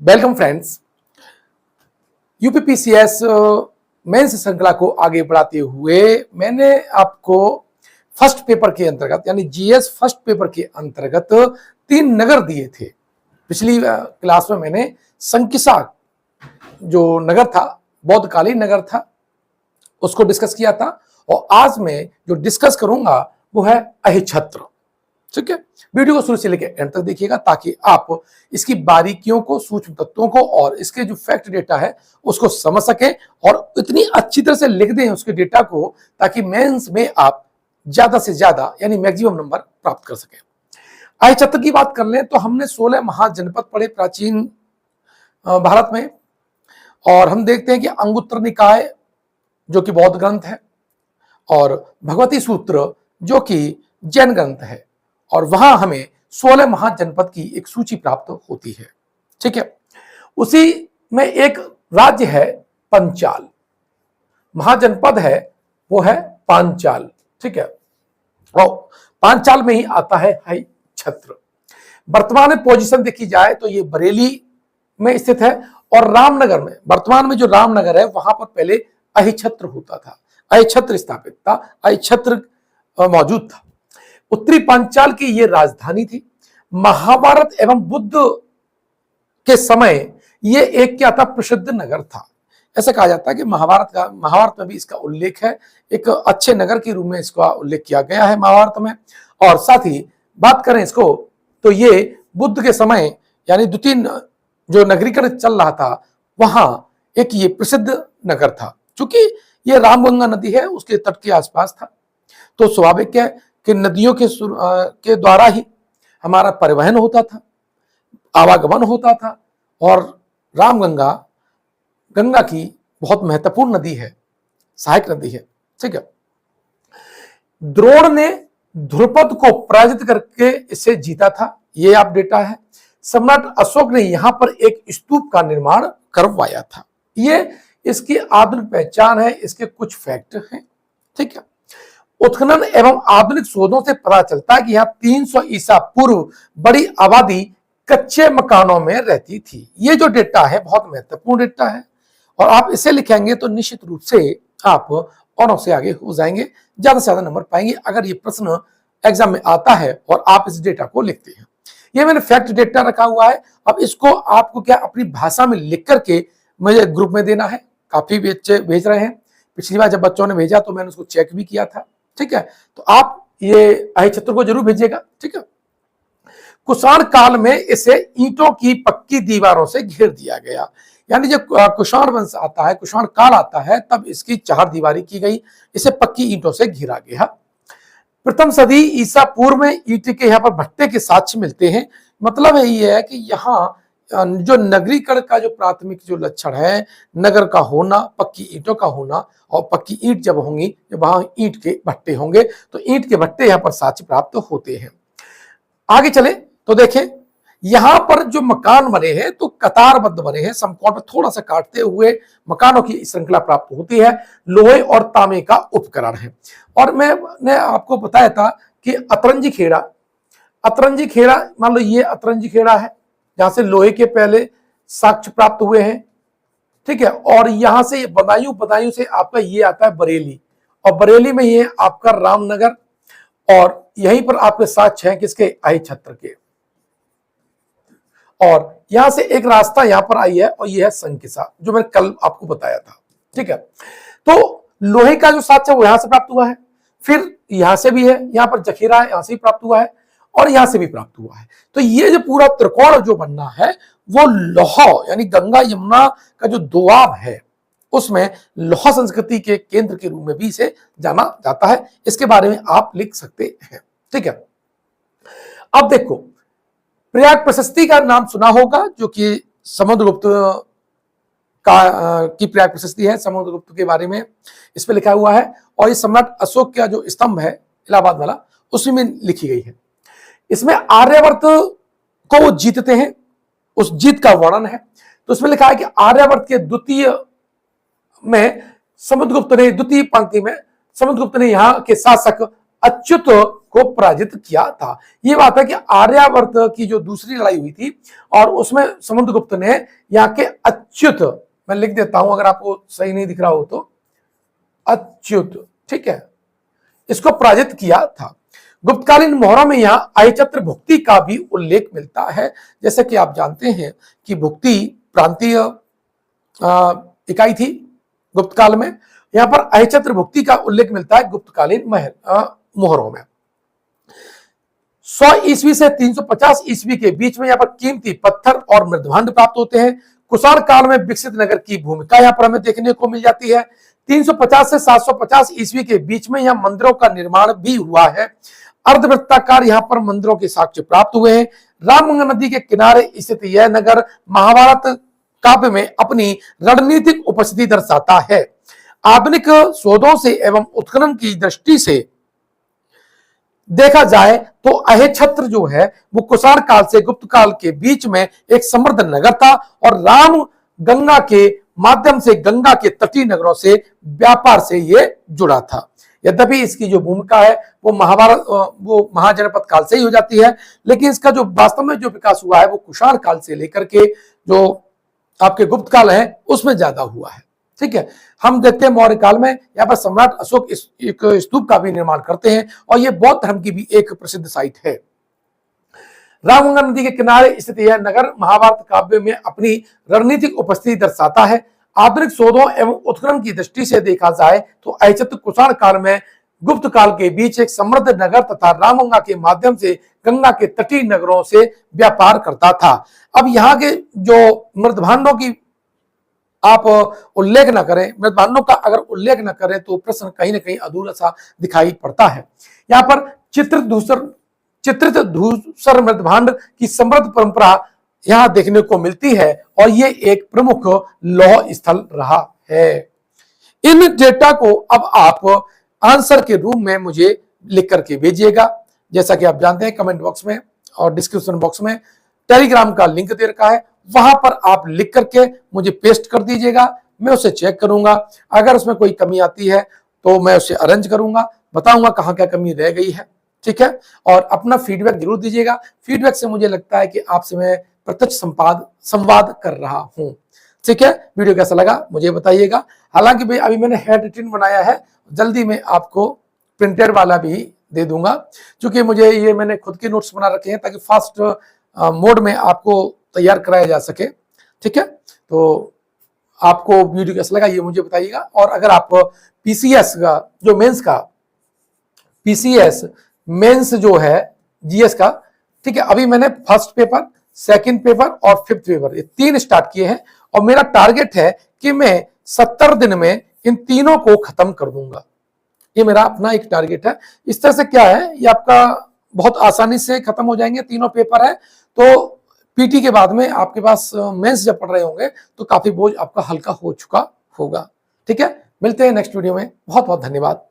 Welcome friends. UPPCS mains श्रृंखला को आगे बढ़ाते हुए मैंने आपको फर्स्ट पेपर के अंतर्गत यानी जीएस फर्स्ट पेपर के अंतर्गत 3 नगर दिए थे। पिछली क्लास में मैंने संकिसा जो नगर था, बौद्धकालीन नगर था, उसको डिस्कस किया था और आज मैं जो डिस्कस करूंगा वो है अहिछत्र। ठीक है, वीडियो को शुरू से लेकर एंड तक देखिएगा ताकि आप इसकी बारीकियों को, सूक्ष्म तत्वों को और इसके जो फैक्ट डेटा है उसको समझ सकें और इतनी अच्छी तरह से लिख दें उसके डेटा को ताकि मेंस में आप ज्यादा से ज्यादा यानी मैक्सिमम नंबर प्राप्त कर सकें। अहिछत्र की बात कर लें तो हमने 16 महाजनपद पढ़े प्राचीन भारत में, और हम देखते हैं कि अंगुत्तर निकाय जो कि बौद्ध ग्रंथ है और भगवती सूत्र जो कि जैन ग्रंथ है, और वहां हमें 16 महाजनपद की एक सूची प्राप्त होती है। ठीक है, उसी में एक राज्य है पंचाल, महाजनपद है वो है पांचाल। ठीक है, और पांचाल में ही आता है अहिछत्र। वर्तमान में पोजीशन देखी जाए तो ये बरेली में स्थित है और रामनगर में, वर्तमान में जो रामनगर है वहां पर पहले अहिछत्र होता था, अहिछत्र स्थापित था, अहिछत्र मौजूद था। उत्तरी पांचाल की ये राजधानी थी। महाभारत एवं बुद्ध के समय ये एक क्या था, प्रसिद्ध नगर था। ऐसा कहा जाता है कि महाभारत में भी इसका उल्लेख है, एक अच्छे नगर के रूप में इसका उल्लेख किया गया है महाभारत में। और साथ ही बात करें इसको तो ये बुद्ध के समय यानी द्वितीय जो नगरीकरण चल रहा था वहां एक ये प्रसिद्ध नगर था। चूंकि ये रामगंगा नदी है उसके तट के आसपास था तो स्वाभाविक है कि नदियों के द्वारा ही हमारा परिवहन होता था, आवागमन होता था, और रामगंगा गंगा की बहुत महत्वपूर्ण नदी है, सहायक नदी है। ठीक है, द्रोण ने ध्रुपद को पराजित करके इसे जीता था, ये आप डेटा है। सम्राट अशोक ने यहां पर एक स्तूप का निर्माण करवाया था, ये इसकी आधुनिक पहचान है, इसके कुछ फैक्ट हैं। ठीक है, उत्खनन एवं आधुनिक शोधों से पता चलता है कि यहाँ 300 ईसा पूर्व बड़ी आबादी कच्चे मकानों में रहती थी। ये जो डेटा है बहुत महत्वपूर्ण डेटा है और आप इसे लिखेंगे तो निश्चित रूप से आप और से आगे हो जाएंगे, ज्यादा से ज्यादा नंबर पाएंगे अगर ये प्रश्न एग्जाम में आता है और आप इस डेटा को लिखते हैं। ये मैंने फैक्ट डेटा रखा हुआ है, अब इसको आपको क्या अपनी भाषा में लिख करके मुझे ग्रुप में देना है। काफी बच्चे भेज रहे हैं, पिछली बार जब बच्चों ने भेजा तो मैंने उसको चेक भी किया था। ठीक है, तो आप ये अहिछत्र को जरूर भेजिएगा। ठीक है, कुषाण काल में इसे ईंटों की पक्की दीवारों से घेर दिया गया, यानी जब कुषाण वंश आता है, कुषाण काल आता है, तब इसकी चार दीवारी की गई, इसे पक्की ईंटों से घिरा गया। प्रथम सदी ईसा पूर्व में ईंट के यहाँ पर भट्टे के साक्ष्य मिलते हैं। मतलब है ये है कि यहाँ जो नगरीकरण का जो प्राथमिक जो लक्षण है, नगर का होना, पक्की ईंटों का होना, और पक्की ईंट जब होंगी, जब वहां ईंट के भट्टे होंगे तो ईंट के भट्टे यहाँ पर साक्ष्य प्राप्त होते हैं। आगे चले तो देखें यहां पर जो मकान बने हैं तो कतारबद्ध बने हैं, समकोण पर थोड़ा सा काटते हुए मकानों की श्रृंखला प्राप्त होती है। लोहे और तांबे का उपकरण है। और मैंने आपको बताया था कि अतरंजी खेड़ा, मान लो ये अतरंजी खेड़ा है जहां से लोहे के पहले साक्ष्य प्राप्त हुए हैं। ठीक है, और यहां से बदायूं से आपका ये आता है बरेली, और बरेली में ये आपका रामनगर, और यहीं पर आपके साक्ष्य हैं किसके, अहिछत्र के। और यहां से एक रास्ता यहां पर आई है और यह है संकिसा जो मैंने कल आपको बताया था। ठीक है, तो लोहे का जो साक्ष्य है वो यहां से प्राप्त हुआ है, फिर यहां से भी है, यहां पर जखीरा है, यहां से भी प्राप्त हुआ है और यहां से भी प्राप्त हुआ है। तो ये जो पूरा त्रिकोण जो बनना है वो लोहा यानी गंगा यमुना का जो दोआब है उसमें लोहा संस्कृति के केंद्र के रूप में भी इसे जाना जाता है। इसके बारे में आप लिख सकते हैं। ठीक है, अब देखो प्रयाग प्रशस्ति का नाम सुना होगा जो कि समुद्रगुप्त की प्रयाग प्रशस्ति है, समुद्रगुप्त के बारे में इस पे लिखा हुआ है। और ये सम्राट अशोक का जो स्तंभ है इलाहाबाद वाला उसी में लिखी गई है। इसमें आर्यवर्त को वो जीतते हैं, उस जीत का वर्णन है। तो इसमें लिखा है कि आर्यवर्त के द्वितीय पंक्ति में समुद्रगुप्त ने यहाँ के शासक अच्युत को पराजित किया था। ये बात है कि आर्यावर्त की जो दूसरी लड़ाई हुई थी और उसमें समुद्रगुप्त ने यहाँ के अच्युत, मैं लिख देता हूं अगर आपको सही नहीं दिख रहा हो तो, अच्युत, ठीक है, इसको पराजित किया था। गुप्तकालीन मोहरों में यहाँ अहिछत्र भुक्ति का भी उल्लेख मिलता है। जैसे कि आप जानते हैं कि भुक्ति प्रांतीय इकाई थी गुप्त काल में। यहां पर अहिछत्र भुक्ति का उल्लेख मिलता है गुप्तकालीन मोहरों में। 100 ईस्वी से 350 ईस्वी के बीच में यहाँ पर कीमती पत्थर और मृदभांड प्राप्त होते हैं। कुषाण काल में विकसित नगर की भूमिका यहाँ पर हमें देखने को मिल जाती है। 350 से 750 ईस्वी के बीच में यहाँ मंदिरों का निर्माण भी हुआ है। अर्धवृत्ताकार यहाँ पर मंदिरों के साक्ष्य प्राप्त हुए हैं। रामगंगा नदी के किनारे स्थित यह नगर महाभारत काव्य में अपनी रणनीतिक उपस्थिति दर्शाता है। आधुनिक शोधों से एवं उत्खनन की दृष्टि से देखा जाए तो अहिछत्र जो है वो कुषाण काल से गुप्त काल के बीच में एक समृद्ध नगर था और राम गंगा के माध्यम से गंगा के तटीय नगरों से व्यापार से ये जुड़ा था। यद्यपि इसकी जो भूमिका है वो महाजनपद काल से ही हो जाती है, लेकिन इसका जो वास्तव में जो विकास हुआ है वो कुषाण काल से लेकर के जो आपके गुप्त काल है उसमें ज्यादा हुआ है। ठीक है, हम देखते हैं मौर्य काल में यहाँ पर सम्राट अशोक एक स्तूप का भी निर्माण करते हैं और ये बौद्ध धर्म की भी एक प्रसिद्ध साइट है। रामगंगा नदी के किनारे स्थित यह नगर महाभारत काव्य में अपनी रणनीतिक उपस्थिति दर्शाता है। आधुनिक शोधों एवं उत्खनन की दृष्टि से देखा जाए तो अहिछत्र कुषाण काल में गुप्त काल के बीच एक समृद्ध नगर तथा रामगंगा के माध्यम से गंगा के तटीय नगरों से व्यापार करता था। अब यहाँ के जो मृदभांडों की आप उल्लेख न करें, मृदभांडों का अगर उल्लेख न करें तो प्रश्न कहीं ना कहीं अधूरा सा दिखाई पड़ता है। यहाँ पर चित्रित धूसर मृदभांड की समृद्ध परंपरा यहाँ देखने को मिलती है और ये एक प्रमुख लौह स्थल रहा है। इन डेटा को अब आप आंसर के रूप में मुझे लिख करके भेजिएगा। जैसा कि आप जानते हैं कमेंट बॉक्स में और डिस्क्रिप्शन बॉक्स में टेलीग्राम का लिंक दे रखा है, वहां पर आप लिख करके मुझे पेस्ट कर दीजिएगा। मैं उसे चेक करूंगा, अगर उसमें कोई कमी आती है तो मैं उसे अरेंज करूंगा, बताऊंगा कहाँ क्या कमी रह गई है। ठीक है, और अपना फीडबैक जरूर दीजिएगा। फीडबैक से मुझे लगता है कि आपसे मैं प्रत्यक्ष संवाद कर रहा हूं। ठीक है, वीडियो कैसा लगा मुझे बताइएगा। हालांकि भाई अभी मैंने हैंड रिटन बनाया है, जल्दी में आपको प्रिंटेड वाला भी दे दूंगा, क्योंकि मुझे ये मैंने खुद के नोट्स बना रखे हैं ताकि फास्ट मोड में आपको तैयार कराया जा सके। ठीक है, तो आपको वीडियो कैसा लगा ये मुझे बताइएगा। और अगर आप पीसीएस का जो पीसीएस मेंस जो है जीएस का, ठीक है, अभी मैंने फर्स्ट पेपर, सेकंड पेपर और फिफ्थ पेपर ये 3 स्टार्ट किए हैं और मेरा टारगेट है कि मैं 70 दिन में इन तीनों को खत्म कर दूंगा। ये मेरा अपना एक टारगेट है। इस तरह से क्या है, ये आपका बहुत आसानी से खत्म हो जाएंगे। तीनों पेपर है तो पीटी के बाद में आपके पास मेंस जब पढ़ रहे होंगे तो काफी बोझ आपका हल्का हो चुका होगा। ठीक है, मिलते हैं नेक्स्ट वीडियो में। बहुत बहुत धन्यवाद।